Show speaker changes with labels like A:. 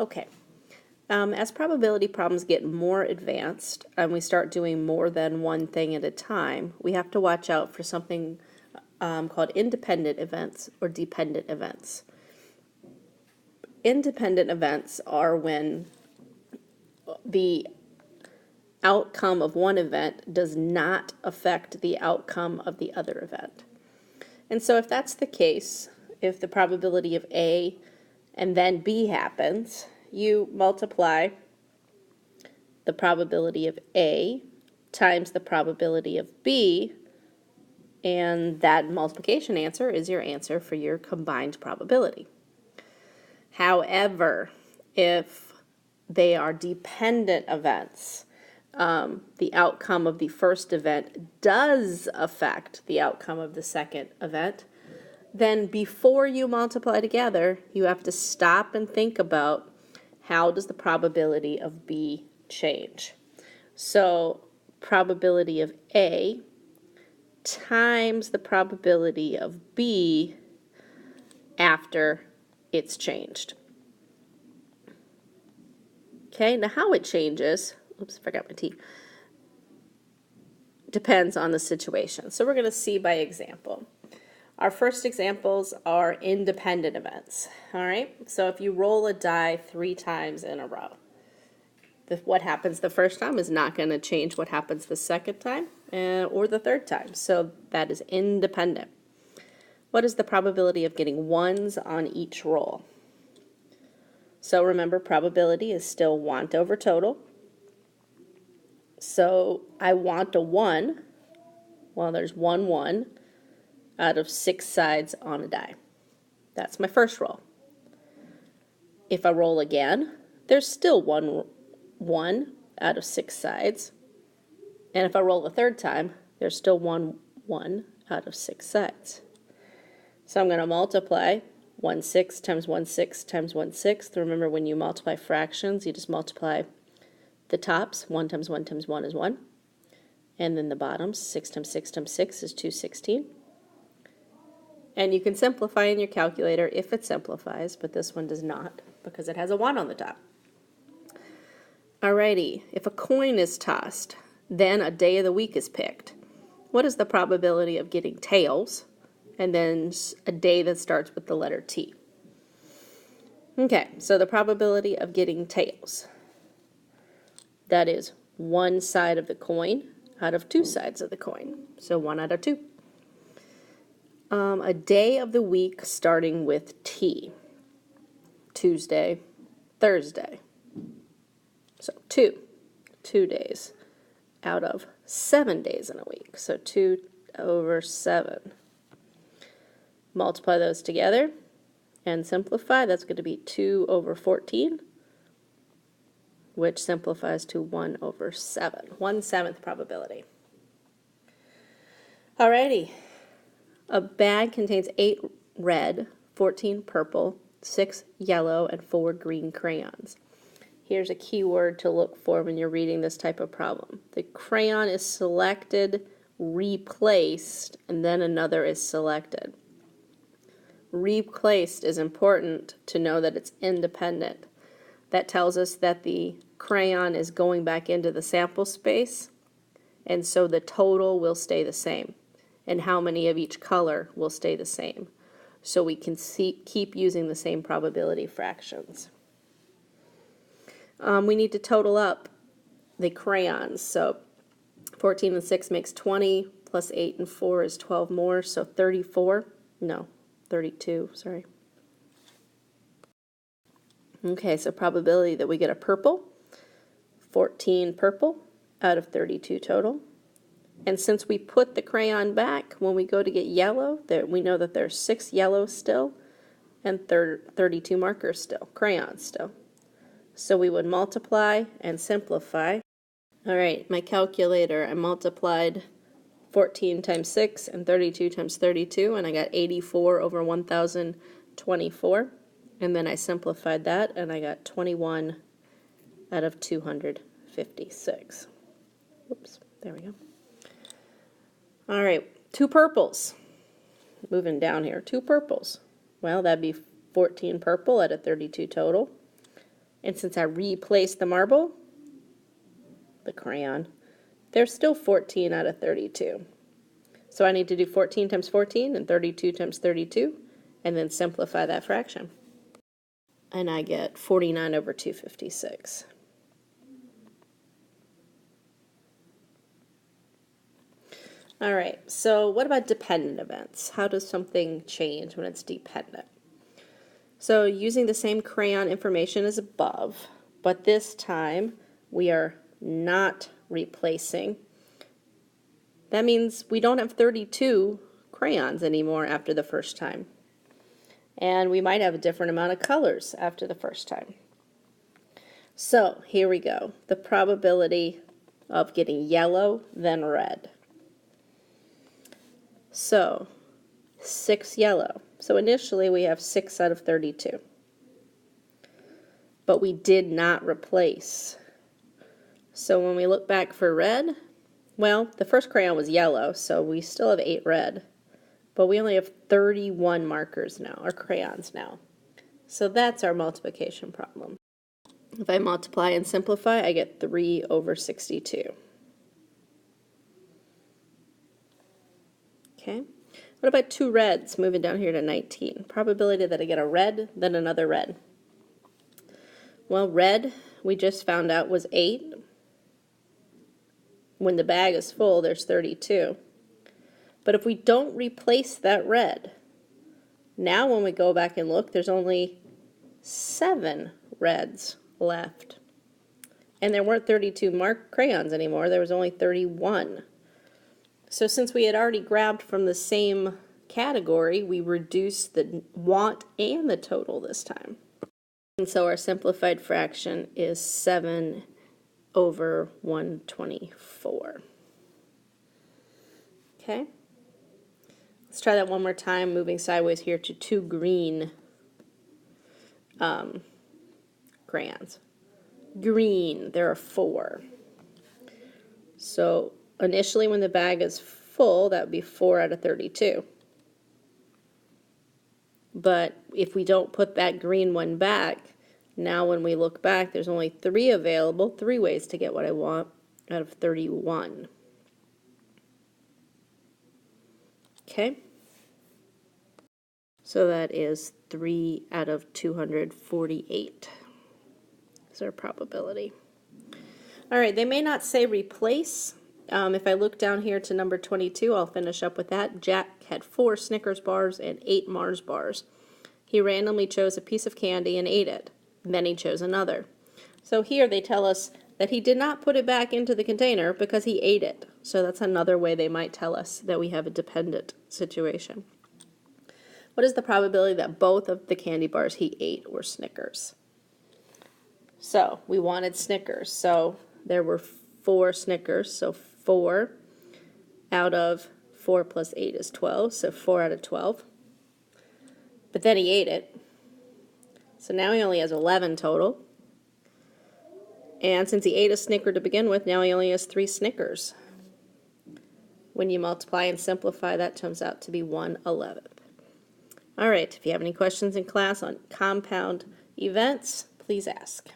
A: Okay. As probability problems get more advanced and we start doing more than one thing at a time, we have to watch out for something called independent events or dependent events. Independent events are when the outcome of one event does not affect the outcome of the other event. And so if that's the case, if the probability of A and then B happens, you multiply the probability of A times the probability of B, and that multiplication answer is your answer for your combined probability. However, if they are dependent events, the outcome of the first event does affect the outcome of the second event, then before you multiply together, you have to stop and think about how does the probability of B change. So probability of A times the probability of B after it's changed. Okay, now how it changes, oops, forgot my T, depends on the situation. So we're going to see by example. Our first examples are independent events. All right, so if you roll a die 3 times in a row, what happens the first time is not going to change what happens the second time or the third time. So that is independent. What is the probability of getting ones on each roll? So remember, probability is still want over total. So I want a 1. Well, there's 1 1 out of 6 sides on a die. That's my first roll. If I roll again, there's still 1 1 out of 6 sides. And if I roll the third time, there's still 1 1 out of 6 sides. So I'm going to multiply 1 6 times 1 6 times 1 6. Remember, when you multiply fractions, you just multiply the tops. 1 times 1 times 1 is 1. And then the bottoms, 6 times 6 times 6 is 216. And you can simplify in your calculator if it simplifies, but this one does not because it has a 1 on the top. Alrighty, if a coin is tossed, then a day of the week is picked. What is the probability of getting tails and then a day that starts with the letter T? Okay, so the probability of getting tails, that is one side of the coin out of 2 sides of the coin, so 1 out of 2. A day of the week starting with T, Tuesday, Thursday. So 2 days out of 7 days in a week. So 2 over 7. Multiply those together and simplify. That's going to be 2 over 14, which simplifies to 1 over 7. 1/7 probability. Alrighty. A bag contains 8 red, 14 purple, 6 yellow, and 4 green crayons. Here's a keyword to look for when you're reading this type of problem. The crayon is selected, replaced, and then another is selected. Replaced is important to know that it's independent. That tells us that the crayon is going back into the sample space, and so the total will stay the same, and how many of each color will stay the same. So we can keep using the same probability fractions. We need to total up the crayons. So 14 and 6 makes 20, plus 8 and 4 is 12 more, so 32, sorry. Okay, so probability that we get a purple, 14 purple out of 32 total. And since we put the crayon back, when we go to get yellow, we know that there's 6 yellows still and 32 markers still, crayons still. So we would multiply and simplify. All right, my calculator, I multiplied 14 times 6 and 32 times 32, and I got 84 over 1,024. And then I simplified that, and I got 21 out of 256. Whoops, there we go. All right, 2 purples. Moving down here, 2 purples. Well, that'd be 14 purple out of 32 total. And since I replaced the marble, the crayon, there's still 14 out of 32. So I need to do 14 times 14 and 32 times 32, and then simplify that fraction. And I get 49 over 256. All right, so what about dependent events? How does something change when it's dependent? So using the same crayon information as above, but this time we are not replacing. That means we don't have 32 crayons anymore after the first time. And we might have a different amount of colors after the first time. So here we go. The probability of getting yellow, then red. So 6 yellow. So initially we have 6 out of 32. But we did not replace. So when we look back for red, well, the first crayon was yellow, so we still have 8 red. But we only have 31 markers now, or crayons now. So that's our multiplication problem. If I multiply and simplify, I get 3 over 62. Okay, what about 2 reds, moving down here to 19? Probability that I get a red, then another red. Well, red, we just found out, was 8. When the bag is full, there's 32. But if we don't replace that red, now when we go back and look, there's only 7 reds left. And there weren't 32 marked crayons anymore, there was only 31. So since we had already grabbed from the same category, we reduced the want and the total this time. And so our simplified fraction is 7 over 124. Okay? Let's try that one more time, moving sideways here to 2 green crayons. Green, there are 4. So initially when the bag is full, that would be 4 out of 32. But if we don't put that green one back, now when we look back, there's only 3 available, 3 ways to get what I want out of 31. Okay? So that is 3 out of 248 is our probability. All right, they may not say replace. If I look down here to number 22, I'll finish up with that. Jack had 4 Snickers bars and 8 Mars bars. He randomly chose a piece of candy and ate it. Then he chose another. So here they tell us that he did not put it back into the container because he ate it. So that's another way they might tell us that we have a dependent situation. What is the probability that both of the candy bars he ate were Snickers? So we wanted Snickers. So there were 4 Snickers. So 4 out of 4 plus 8 is 12. So 4 out of 12. But then he ate it. So now he only has 11 total. And since he ate a Snicker to begin with, now he only has 3 Snickers. When you multiply and simplify, that turns out to be 1/11. All right, if you have any questions in class on compound events, please ask.